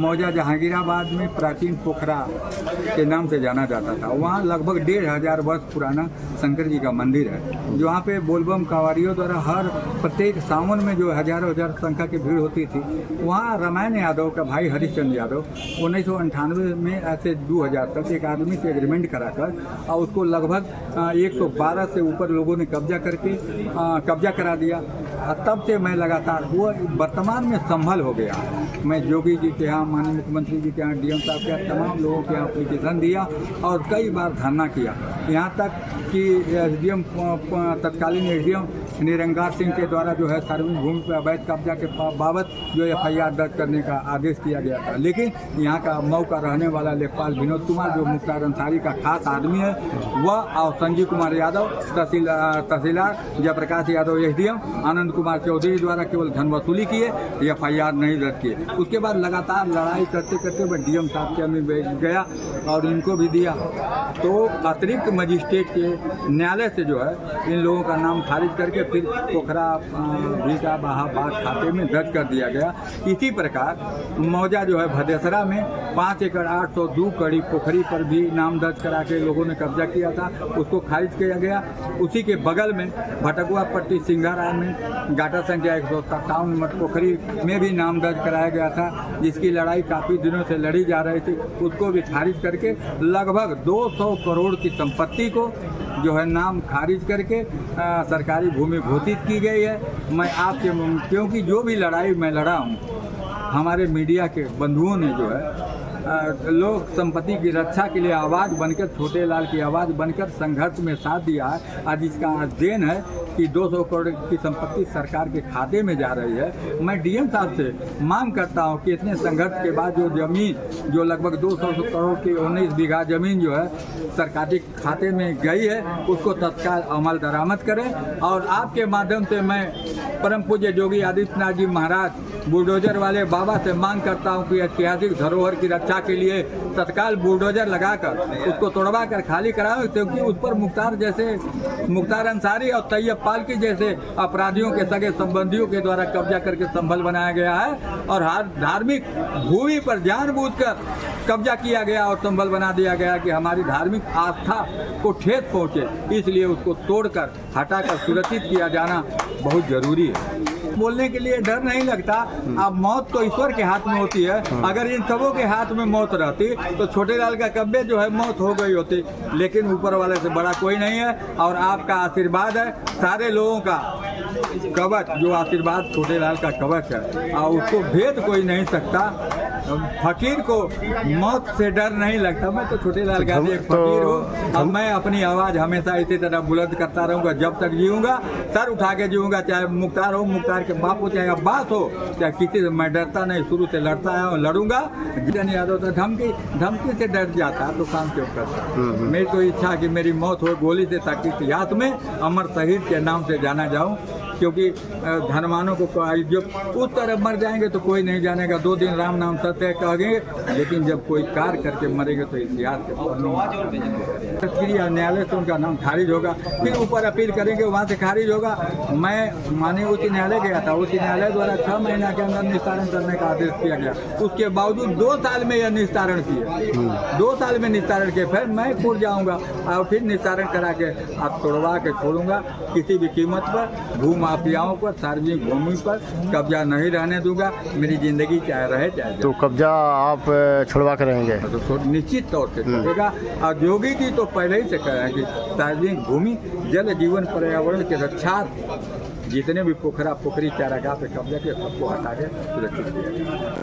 मौजा जहांगीराबाद में प्राचीन पोखरा के नाम से जाना जाता था। वहाँ लगभग 1500 वर्ष पुराना शंकर जी का मंदिर है, जो वहाँ पे बोलबम कांवरियों द्वारा हर प्रत्येक सावन में जो हजारों संख्या की भीड़ होती थी। वहाँ रामायण यादव का भाई हरिश्चंद्र यादव 1998 में ऐसे 2000 तक एक आदमी से एग्रीमेंट कराकर और उसको लगभग 112 से ऊपर लोगों ने कब्जा करा दिया। तब से मैं लगातार वो वर्तमान में संभल हो गया। मैं योगी जी के यहाँ, माननीय मुख्यमंत्री जी के यहाँ, डीएम साहब के यहाँ, तमाम लोगों के यहाँ एप्लीकेशन दिया और कई बार धरना किया। यहाँ तक कि एसडीएम तत्कालीन एसडीएम निरंकार सिंह के द्वारा जो है सार्वजनिक भूमि पर अवैध कब्जा के बाबत जो एफआईआर दर्ज करने का आदेश दिया गया था। लेकिन यहाँ का मऊ का रहने वाला लेखपाल विनोद कुमार, जो मुख्तार अंसारी का खास आदमी है, वह और संजीव कुमार यादव तहसीलदार, जयप्रकाश यादव एसडीएम, आनंद कुमार चौधरी द्वारा केवल धन वसूली किए, एफआईआर नहीं दर्ज किए। उसके बाद लगातार लड़ाई करते करते मैं डीएम साहब के में गया और इनको भी दिया। तो अतिरिक्त मजिस्ट्रेट के न्यायालय से जो है इन लोगों का नाम खारिज करके फिर पोखरा भीटा बाग खाते में दर्ज कर दिया गया। इसी प्रकार मौजा जो है भदेसरा में 5 एकड़ 802 कड़ी पोखरी पर भी नाम दर्ज करा के लोगों ने कब्जा किया था, उसको खारिज किया गया। उसी के बगल में भटकुआ पट्टी सिंघारा में गाटा संख्या 157 नंबर पोखरी में भी नाम दर्ज कराया गया था, जिसकी लड़ाई काफ़ी दिनों से लड़ी जा रही थी। उसको भी खारिज करके लगभग 200 करोड़ की संपत्ति को जो है नाम खारिज करके सरकारी भूमि घोषित की गई है। मैं आपके क्योंकि जो भी लड़ाई मैं लड़ा हूँ, हमारे मीडिया के बंधुओं ने जो है लोक संपत्ति की रक्षा के लिए आवाज़ बनकर, छोटे लाल की आवाज़ बनकर संघर्ष में साथ दिया है। आज इसका देन है कि 200 करोड़ की संपत्ति सरकार के खाते में जा रही है। मैं डीएम साहब से मांग करता हूं कि इतने संघर्ष के बाद जो जमीन जो लगभग 200 करोड़ की 19 बीघा जमीन जो है सरकारी खाते में गई है, उसको तत्काल अमल दरामद करें। और आपके माध्यम से मैं परम पूज्य योगी आदित्यनाथ जी महाराज बुलडोजर वाले बाबा से मांग करता हूं कि ऐतिहासिक धरोहर की रक्षा के लिए तत्काल बुलडोजर लगाकर उसको तोड़वा कर खाली कराओ, क्योंकि उस पर मुख्तार अंसारी और तैयब पालकी जैसे अपराधियों के सगे संबंधियों के द्वारा कब्जा करके संभल बनाया गया है और हर धार्मिक भूमि पर जानबूझकर कब्जा किया गया और संभल बना दिया गया कि हमारी धार्मिक आस्था को ठेस पहुंचे। इसलिए उसको तोड़कर हटाकर सुरक्षित किया जाना बहुत जरूरी है। बोलने के लिए डर नहीं लगता। अब मौत तो ईश्वर के हाथ में होती है। अगर इन सबों के हाथ में मौत रहती तो छोटे लाल का कब्बे जो है मौत हो गई होती, लेकिन ऊपर वाले से बड़ा कोई नहीं है। और आपका आशीर्वाद है, सारे लोगों का कवच, जो आशीर्वाद छोटे लाल का कवच है और उसको भेद कोई नहीं सकता। फकीर को मौत से डर नहीं लगता। मैं तो छोटे लाल का एक फकीर हूँ। अब मैं अपनी आवाज़ हमेशा इसी तरह बुलंद करता रहूँगा जब तक जीऊँगा, सर उठा के जीऊँगा। चाहे मुख्तार हो, मुख्तार के बाप हो, चाहे अब्बास हो, चाहे किसी से मैं डरता नहीं, शुरू से लड़ता है और लड़ूंगा। जितन यादव तो धमकी से डर जाता तो काम क्यों करता। मेरी तो इच्छा कि मेरी मौत हो गोली से, ताकि इतिहास में अमर शहीद के नाम से जाना जाऊँ। क्योंकि धनवानों को जो उस तरफ मर जाएंगे तो कोई नहीं जानेगा, 2 दिन राम नाम सत्य कहेंगे, लेकिन जब कोई कार्य करके मरेंगे तो इतिहास के न्यायालय से उनका नाम खारिज होगा, फिर ऊपर अपील करेंगे, वहाँ से खारिज होगा। मैं माननीय उच्च न्यायालय गया था, उच्च न्यायालय द्वारा 6 महीना के अंदर निस्तारण करने का आदेश किया गया। उसके बावजूद 2 साल में यह निस्तारण किए, 2 साल में निस्तारण किए। फिर मैं कोर्ट जाऊँगा और फिर निस्तारण करा के आप तोड़वा के छोड़ूंगा। किसी भी कीमत पर भू माफियाओं पर, सार्वजनिक भूमि पर कब्जा नहीं रहने दूंगा। मेरी जिंदगी चाहे रहे चाहे। तो कब्जा आप छुड़वा कर रहेंगे? तो निश्चित तौर से छुड़ेगा। और योगी जी तो पहले ही से कह रहे हैं कि सार्वजनिक भूमि, जल जीवन, पर्यावरण के रक्षा, जितने भी पोखरी चारागाह पे कब्जा के सबको हटा के सुरक्षित किया।